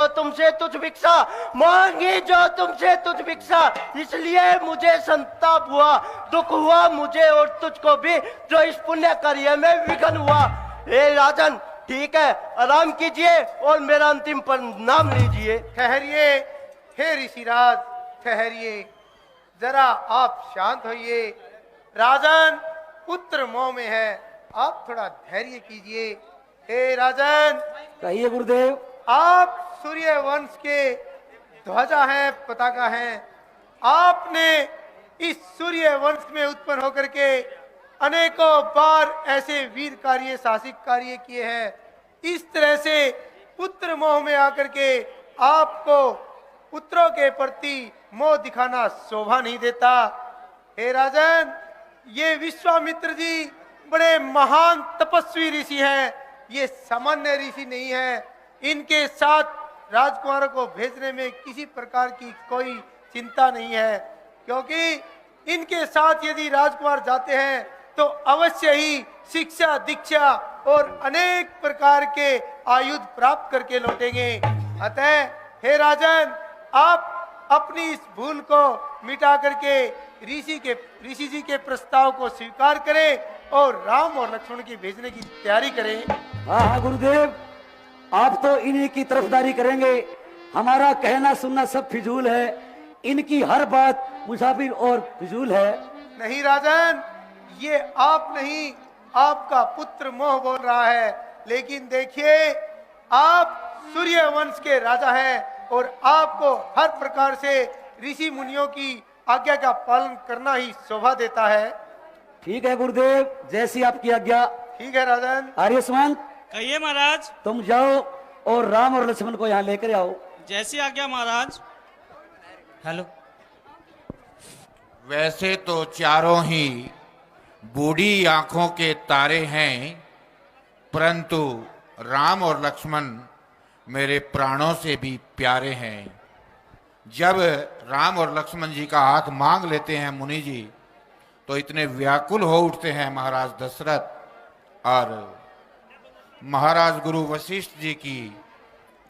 तुमसे तुझ भिक्षा, मांगी जो तुमसे तुझ भिक्षा, इसलिए मुझे संताप हुआ, दुख हुआ मुझे और तुझको भी, जो इस पुण्य कार्य में विघ्न हुआ। हे राजन, ठीक है, आराम कीजिए और मेरा अंतिम परिणाम लीजिए। ठहरिए हे ऋषिराज, ठहरिए, जरा आप शांत होइए। राजन पुत्र मोह में है, आप थोड़ा धैर्य कीजिए। हे राजन, कहिए गुरुदेव। आप सूर्य वंश के ध्वजा हैं, पताका हैं। आपने इस सूर्य वंश में उत्पन्न होकर के अनेकों बार ऐसे वीर कार्य, साहसिक कार्य किए हैं। इस तरह से पुत्र मोह में आकर के आपको पुत्रों के प्रति मोह दिखाना शोभा नहीं देता। हे राजन, ये विश्वामित्र जी बड़े महान तपस्वी ऋषि हैं, ये सामान्य ऋषि नहीं है। इनके साथ राजकुमारों को भेजने में किसी प्रकार की कोई चिंता नहीं है, क्योंकि इनके साथ यदि राजकुमार जाते हैं तो अवश्य ही शिक्षा, दीक्षा और अनेक प्रकार के आयुध प्राप्त करके लौटेंगे। अतः हे राजन, आप अपनी इस भूल को मिटा करके ऋषि जी के प्रस्ताव को स्वीकार करें और राम और लक्ष्मण की भेजने की तैयारी करें। हाँ हाँ गुरुदेव, आप तो इन्हीं की तरफदारी करेंगे, हमारा कहना सुनना सब फिजूल है, इनकी हर बात मुसाफिर और फिजूल है। नहीं राजन, ये आप नहीं, आपका पुत्र मोह बोल रहा है। लेकिन देखिए, आप सूर्य वंश के राजा हैं और आपको हर प्रकार से ऋषि मुनियों की आज्ञा का पालन करना ही शोभा देता है। ठीक है गुरुदेव, जैसी आपकी आज्ञा। ठीक है राजन। आर्यस्मान, कहिए महाराज। तुम जाओ और राम और लक्ष्मण को यहाँ लेकर आओ। जैसी आज्ञा महाराज। हेलो। वैसे तो चारों ही बूढ़ी आंखों के तारे हैं, परंतु राम और लक्ष्मण मेरे प्राणों से भी प्यारे हैं। जब राम और लक्ष्मण जी का हाथ मांग लेते हैं मुनि जी, तो इतने व्याकुल हो उठते हैं महाराज दशरथ। और महाराज गुरु वशिष्ठ जी की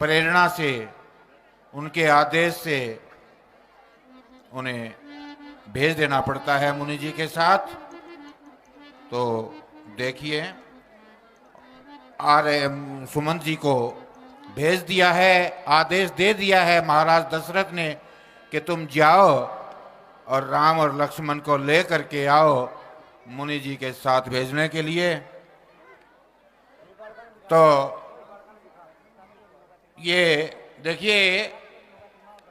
प्रेरणा से, उनके आदेश से उन्हें भेज देना पड़ता है मुनि जी के साथ। तो देखिए, सुमंत जी को भेज दिया है, आदेश दे दिया है महाराज दशरथ ने कि तुम जाओ और राम और लक्ष्मण को ले करके आओ मुनि जी के साथ भेजने के लिए। तो ये देखिए,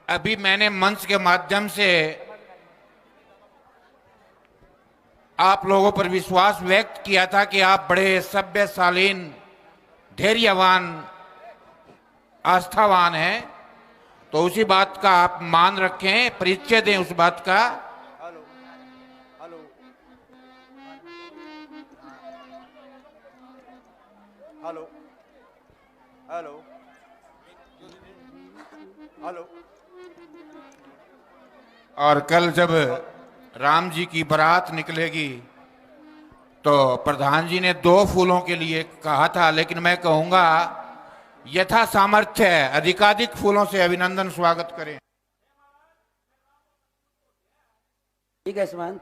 अभी मैंने मंच के माध्यम से आप लोगों पर विश्वास व्यक्त किया था कि आप बड़े सभ्यशालीन, धैर्यवान, आस्थावान हैं, तो उसी बात का आप मान रखें, परिचय दें उस बात का। Hello hello hello hello hello. और कल जब राम जी की बारात निकलेगी तो प्रधान जी ने 2 फूलों के लिए कहा था, लेकिन मैं कहूंगा यथा सामर्थ्य अधिकाधिक फूलों से अभिनंदन स्वागत करें। ठीक है सुमंत।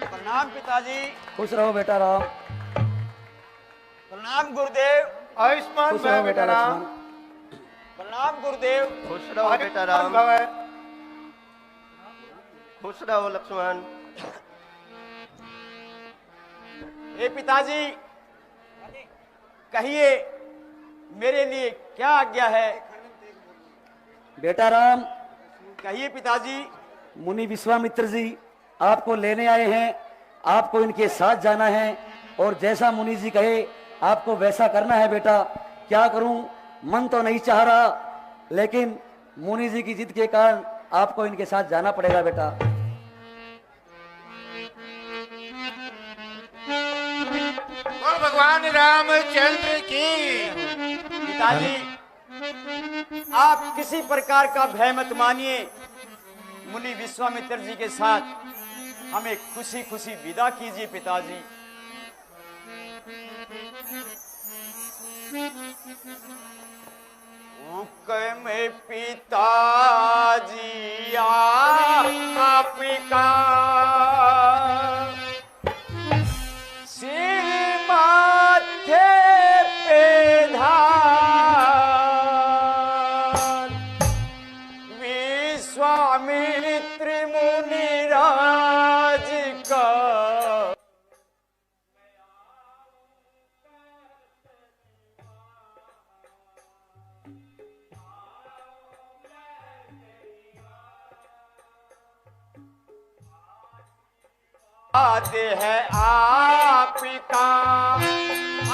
प्रणाम पिताजी। खुश रहो बेटा राम। प्रणाम गुरुदेव। आयुष्मान खुश रहो भव बेटा बेटा राम। लक्ष्मण। प्रणाम गुरुदेव। खुश रहो बेटा राम। खुश रहो लक्ष्मण। हे पिताजी, कहिए मेरे लिए क्या आज्ञा है? बेटा राम, कहिए पिताजी। मुनि विश्वामित्र जी आपको लेने आए हैं, आपको इनके साथ जाना है और जैसा मुनि जी कहे आपको वैसा करना है बेटा। क्या करूं, मन तो नहीं चाह रहा, लेकिन मुनि जी की जिद के कारण आपको इनके साथ जाना पड़ेगा बेटा। और भगवान रामचंद्र की। पिताजी, आप किसी प्रकार का भय मत मानिए। मुनि विश्वामित्र जी के साथ हमें खुशी खुशी विदा कीजिए पिताजी। हुक्म पिताजी आपका सिर माथे पे धार, विश्वामित्र मुनिराज का आदि है आपका,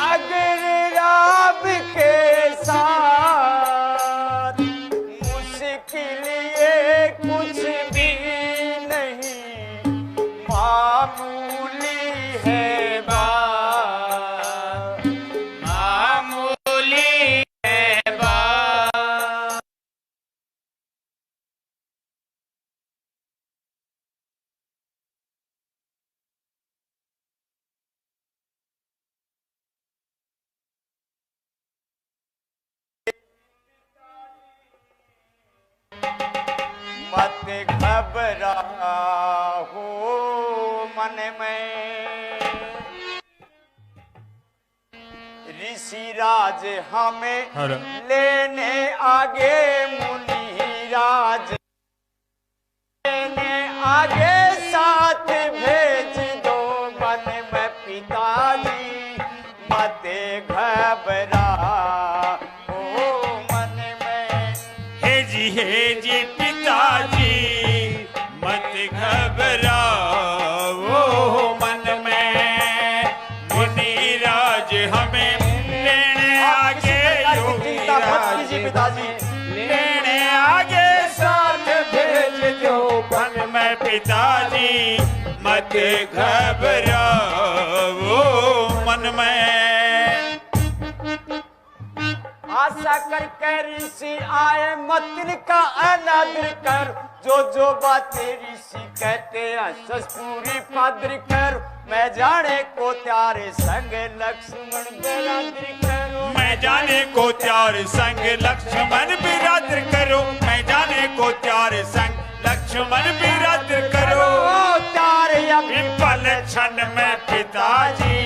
अगर राम के साथ मुश्किल ये कुछ भी नहीं, मामूली है बात, मामूली है बात। मत घबरा हो मन में, ऋषिराज हमें लेने आगे, मुनिराज लेने आगे, साथ भेज दो मन में पिताजी, मत घबरा हो मन में। हे जी पिताजी मत घबराओ मन में, मुनिराज हमें लेने आगे, योगीराज पिताजी लेने आगे, साथ भेज दो मन में पिताजी, मत घबराओ मन में। आशा कर ऋषि आए, मत इनका अनादर कर, जो जो बातें ऋषि कहते हैं सच पूरी पादर कर। मैं जाने को त्यारे संग लक्ष्मण बिरादर करो, मैं जाने को त्यार संग लक्ष्मण बिरादर करो, मैं जाने को त्यार संग लक्ष्मण बिरादर करो। त्यारे पल क्षण में पिताजी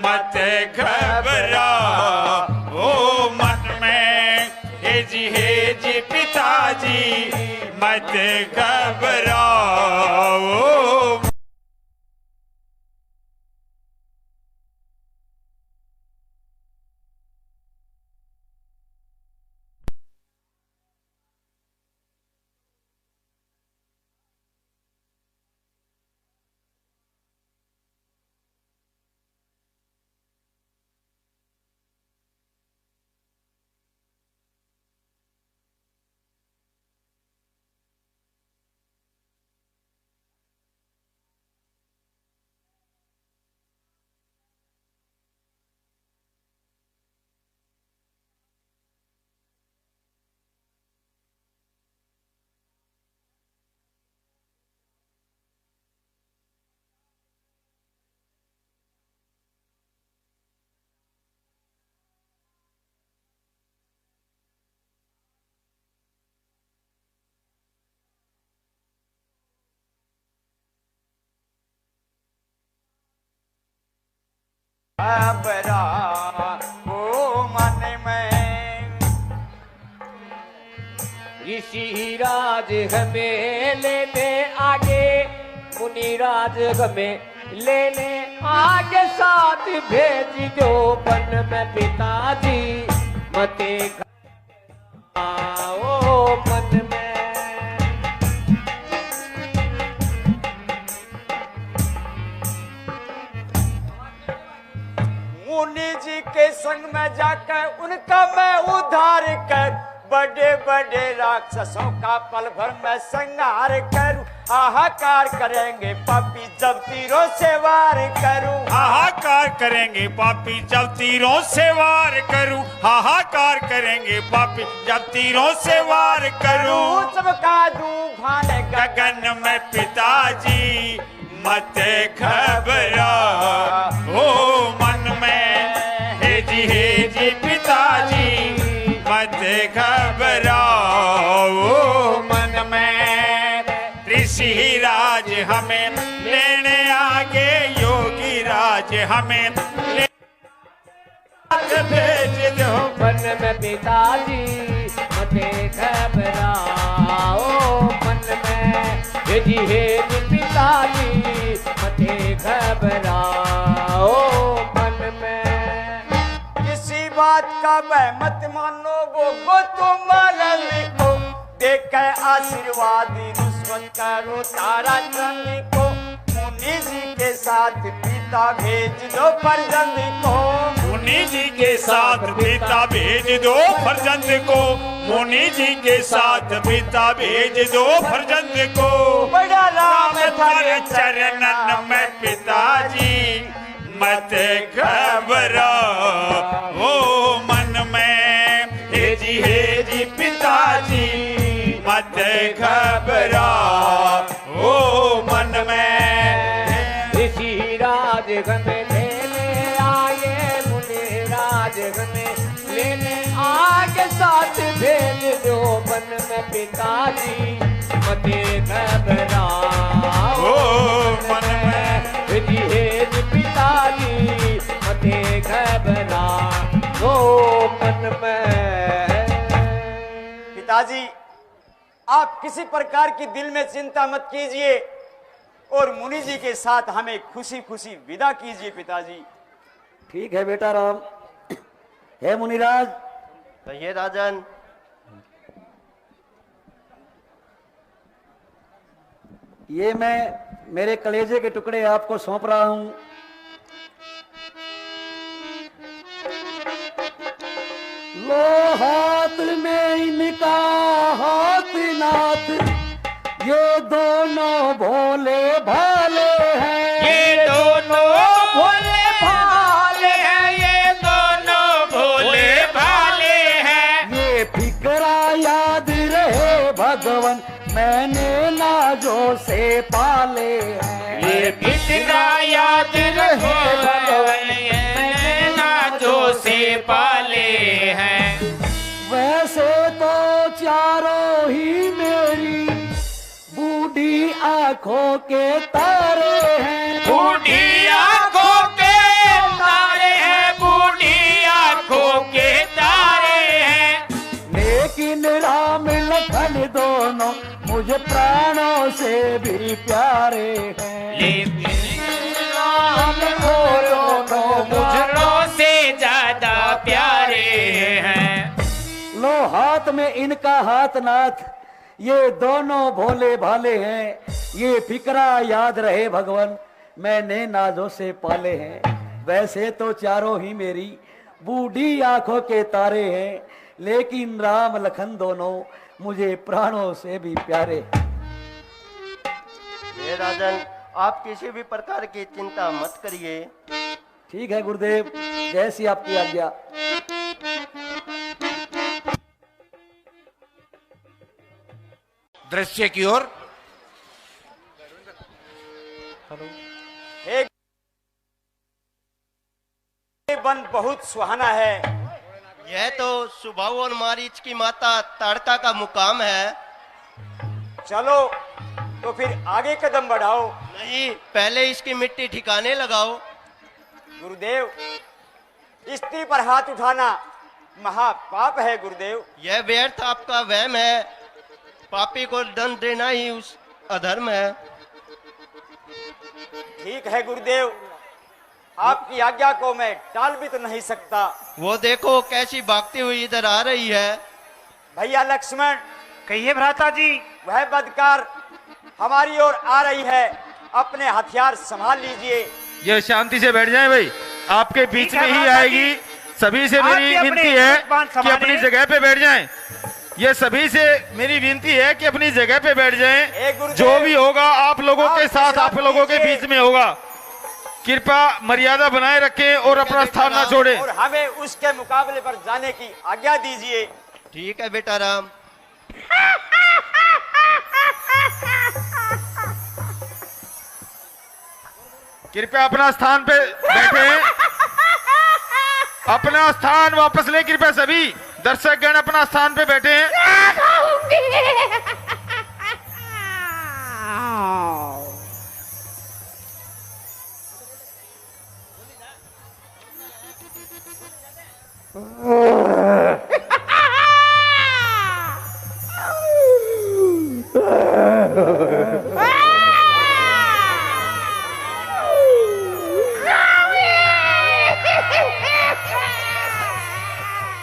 मत घबराओ मन में, हे जी पिताजी मत घबराओ। घबरा हो मन में, ऋषिराज हमें लेने आगे, मुनिराज हमें लेने आगे, साथ भेज दो वन में पिताजी, मत घबराओ मन में। मुनि जी के संग में जाकर उनका मैं उद्धार कर, बड़े बड़े राक्षसों का पल भर में संहार करूं। हाहाकार करेंगे पापी जब तीरों से वार करूं, हाहाकार करेंगे पापी जब तीरों से वार करूं, हाहाकार करेंगे पापी जब तीरों से वार करूं। चमका दूं भाने गगन में पिताजी मत घबराओ मन में, हे जी पिताजी पिताजी मत घबराओ मन में ऋषि राज हमें लेने आगे योगी राज हमें भेज दो मन में पिताजी मते घबराओ मन में भेजी है पिताजी मते घबराओ मन में किसी बात का वह मत मानो वो तुम्हारा लिखो देख आशीर्वाद रुष्वत करो तारा चंद को मुनि जी के साथ पिता भेज दो फर्जंद को मुनि जी के साथ पिता भेज दो फर्जंद को मुनि जी के साथ पिता भेज दो फर्जंद को बड़ा राम थारे चरणन में पिताजी मत घबराओ मन में हेजी पिताजी मत घबराओ मन में ऋषि राज में लेने आए मुनि राज में लेने आगे साथ भेज दो मन में पिताजी मते घबराओ मन में हेज पिताजी मते घबराओ मन में पिताजी आप किसी प्रकार की दिल में चिंता मत कीजिए और मुनि जी के साथ हमें खुशी खुशी विदा कीजिए पिताजी। ठीक है बेटा राम। है मुनिराज। कहिए राजन। ये मैं मेरे कलेजे के टुकड़े आपको सौंप रहा हूं। लो हाथ में इनका हाथ नाथ ये दोनों भोले भाले हैं। ये दोनों भोले भाले हैं ये दोनों भोले भाले हैं। ये फिक्रा याद रहे भगवन मैंने नाजों से पाले हैं। ये फिक्रा याद रहे भगवन मैंने नाजों से पाले हैं। वैसे तो चारों ही मेरी बूढ़ी आंखों के तारे हैं। बूढ़ी आंखों के तारे हैं बूढ़ी आंखों के तारे हैं। लेकिन राम लखन दोनों मुझे प्राणों से भी प्यारे हैं। लेकिन राम दोनों मुझे से ज्यादा प्यारे हैं। लो हाथ में इनका हाथ नाथ ये दोनों भोले भाले हैं। ये फिक्रा याद रहे भगवान मैंने नाजों से पाले हैं। वैसे तो चारों ही मेरी बूढ़ी आंखों के तारे हैं लेकिन राम लखन दोनों मुझे प्राणों से भी प्यारे हैं। हे राजन आप किसी भी प्रकार की चिंता मत करिए। ठीक है गुरुदेव जैसी आपकी आज्ञा। दृश्य की ओर। वन बहुत सुहाना है। यह तो सुबाहु और मारीच की माता ताड़का का मुकाम है। चलो तो फिर आगे कदम बढ़ाओ। नहीं पहले इसकी मिट्टी ठिकाने लगाओ। गुरुदेव स्त्री पर हाथ उठाना महापाप है गुरुदेव। यह व्यर्थ आपका वहम है। पापी को दंड देना ही उस अधर्म है। ठीक है गुरुदेव आपकी आज्ञा को मैं टाल भी तो नहीं सकता। वो देखो कैसी भागती हुई इधर आ रही है। भैया लक्ष्मण कहिए भ्राता जी। वह बदकार हमारी ओर आ रही है अपने हथियार संभाल लीजिए। ये शांति से बैठ जाएं भाई आपके बीच ठीक है में ही भ्राता आएगी। सभी से मेरी आप भी विनती अपने है जुबान कि संभालिए। अपनी जगह पे बैठ जाएं। ये सभी से मेरी विनती है कि अपनी जगह पे बैठ ए जाएं। गुरुदेव, जो भी होगा आप लोगों आप के साथ विश्राम आप लोगों के कीजिए। बीच में होगा। कृपा मर्यादा बनाए रखें और अपना स्थान ना छोड़ें। और हमें उसके मुकाबले पर जाने की आज्ञा दीजिए। ठीक है बेटा राम। कृपया अपना स्थान पे बैठे अपना स्थान वापस ले, कृपया सभी दर्शक गण अपना स्थान पे बैठे हैं।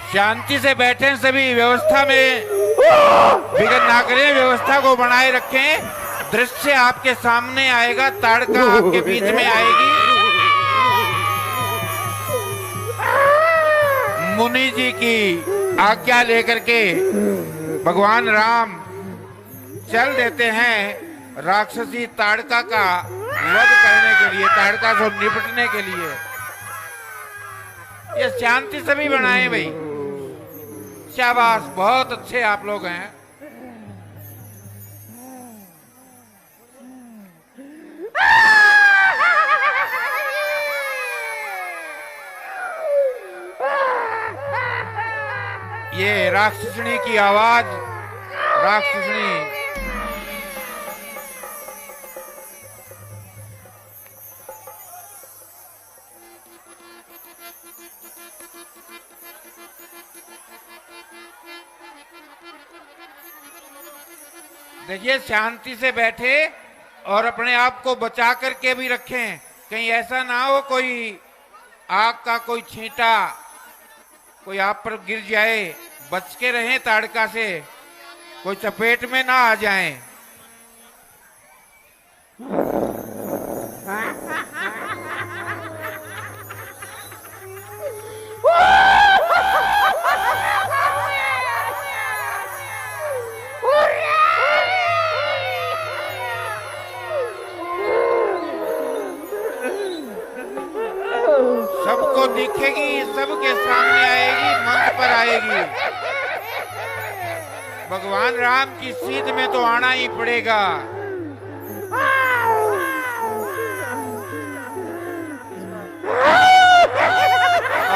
शांति से बैठें सभी, व्यवस्था में विघ्न ना करें, व्यवस्था को बनाए रखें। दृश्य आपके सामने आएगा, ताड़का आपके बीच में आएगी। मुनि जी की आज्ञा लेकर के भगवान राम चल देते हैं राक्षसी ताड़का का वध करने के लिए, ताड़का से निपटने के लिए। ये शांति सभी बनाए भाई, शाबाश, बहुत अच्छे आप लोग हैं। ये राक्षसनी की आवाज, राक्षसनी देखिए, शांति से बैठे और अपने आप को बचा करके भी रखें। कहीं ऐसा ना हो कोई आग का कोई छींटा कोई आप पर गिर जाए। बच के रहें ताड़का से, कोई चपेट में ना आ जाएं। सबको दिखेगी, सबके सामने आएगी, मंच पर आएगी। भगवान राम की सीध में तो आना ही पड़ेगा।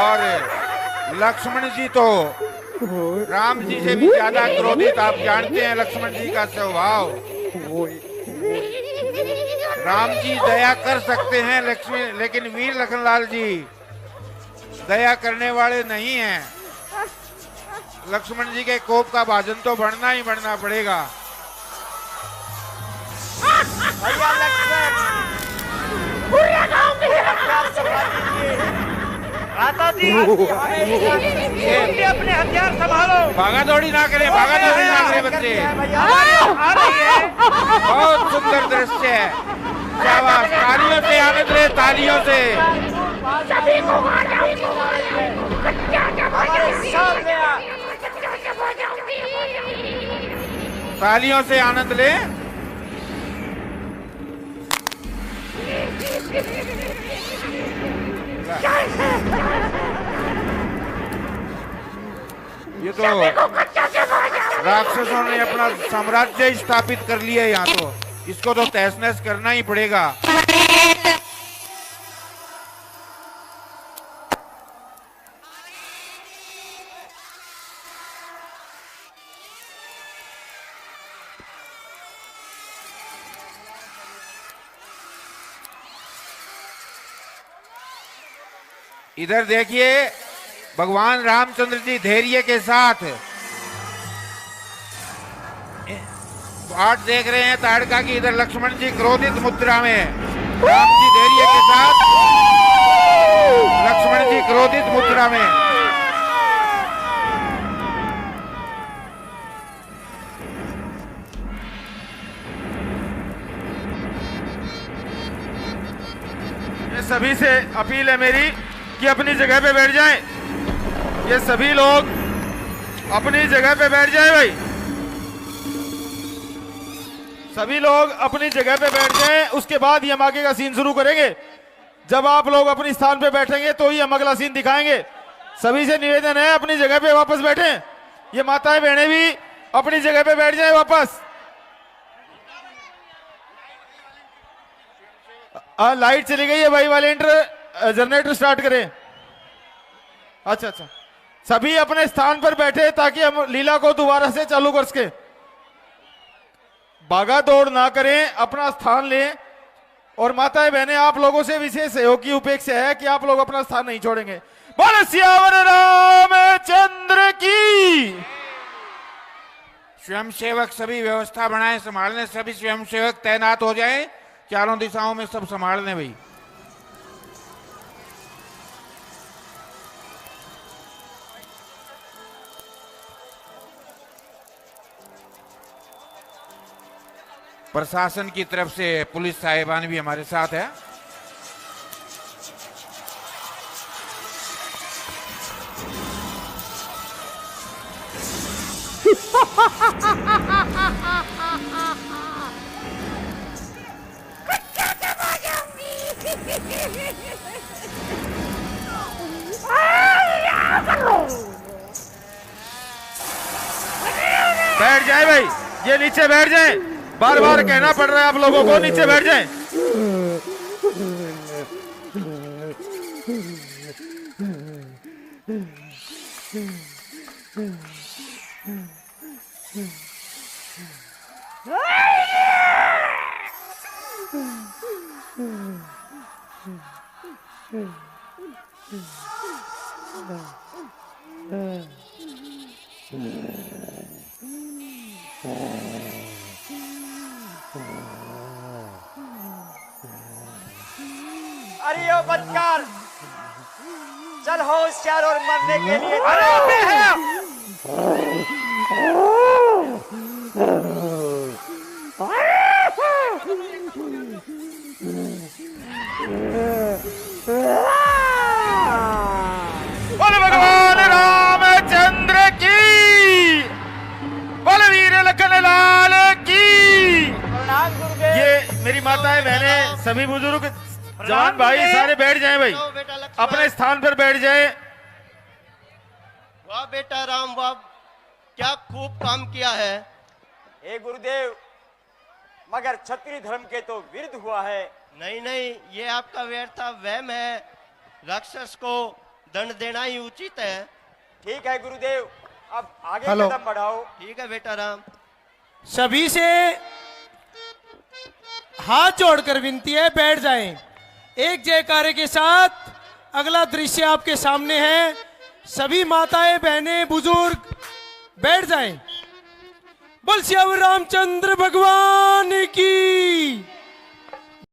और लक्ष्मण जी तो राम जी से भी ज्यादा क्रोधित, आप जानते हैं लक्ष्मण जी का स्वभाव। राम जी दया कर सकते हैं लेकिन वीर लखनलाल जी दया करने वाले नहीं हैं। लक्ष्मण जी के कोप का भाजन तो बढ़ना ही बढ़ना पड़ेगा। भैया लक्ष्मण, अपने हथियार संभालो। भागा दौड़ी ना करें, भागा दौड़ी ना करें बच्चे। बहुत सुंदर दृश्य है, शाबाश, तालियों से आनंद ले, तालियों से। तालियों से आनंद ले। ये तो राक्षसों ने अपना साम्राज्य स्थापित कर लिया है यहाँ, तो इसको तो तहस नहस करना ही पड़ेगा। इधर देखिए, भगवान रामचंद्र जी धैर्य के साथ बाट देख रहे हैं ताड़का की। इधर लक्ष्मण जी क्रोधित मुद्रा में, राम जी धैर्य के साथ, लक्ष्मण जी क्रोधित मुद्रा में। ये सभी से अपील है मेरी कि अपनी जगह पे बैठ जाएं। ये सभी लोग अपनी जगह पे बैठ जाएं भाई, सभी लोग अपनी जगह पे बैठ जाएं। उसके बाद ही हम आगे का सीन शुरू करेंगे। जब आप लोग अपने स्थान पे बैठेंगे तो ही हम अगला सीन दिखाएंगे। सभी से निवेदन है अपनी जगह पे वापस बैठें। ये माताएं बहनें भी अपनी जगह पे बैठ जाएं वापस। लाइट चली गई है भाई, वॉलेंटियर जनरेटर स्टार्ट करें। अच्छा अच्छा, सभी अपने स्थान पर बैठे ताकि हम लीला को दोबारा से चालू कर सके। भागा दौड़ ना करें, अपना स्थान लें। और माताएं बहनें, आप लोगों से विशेष सहयोग की अपेक्षा है कि आप लोग अपना स्थान नहीं छोड़ेंगे। बोल सियावर रामचंद्र की। स्वयंसेवक सभी व्यवस्था बनाए संभालने, सभी स्वयंसेवक तैनात हो जाएं, चारों दिशाओं में सब संभाल लें भाई। प्रशासन की तरफ से पुलिस साहिबान भी हमारे साथ है। बैठ जाए भाई, ये नीचे बैठ जाए। बार बार कहना पड़ रहा है आप लोगों को, नीचे बैठ जाएं। अरे ओ बदकार, चल होशियार और मरने के लिए। बोले भगवान रामचंद्र की, बोले वीर लखन लाल की। प्रणाम गुरुदेव। ये मेरी माताएं बहनें, सभी बुजुर्ग, जवान भाई सारे बैठ जाएं भाई, अपने स्थान पर बैठ जाएं। वाह बेटा राम, वाह, क्या खूब काम किया है। हे गुरुदेव, मगर क्षत्रिय धर्म के तो विरुद्ध हुआ है। नहीं नहीं, ये आपका व्यर्थ वहम है। राक्षस को दंड देना ही उचित है। ठीक है गुरुदेव, अब आगे हेलो। कदम बढ़ाओ। ठीक है बेटा राम। सभी से हाथ जोड़कर विनती है, बैठ जाएं। एक जयकारे के साथ अगला दृश्य आपके सामने है। सभी माताएं बहनें बुजुर्ग बैठ जाएं। बोल सियावर रामचंद्र भगवान की।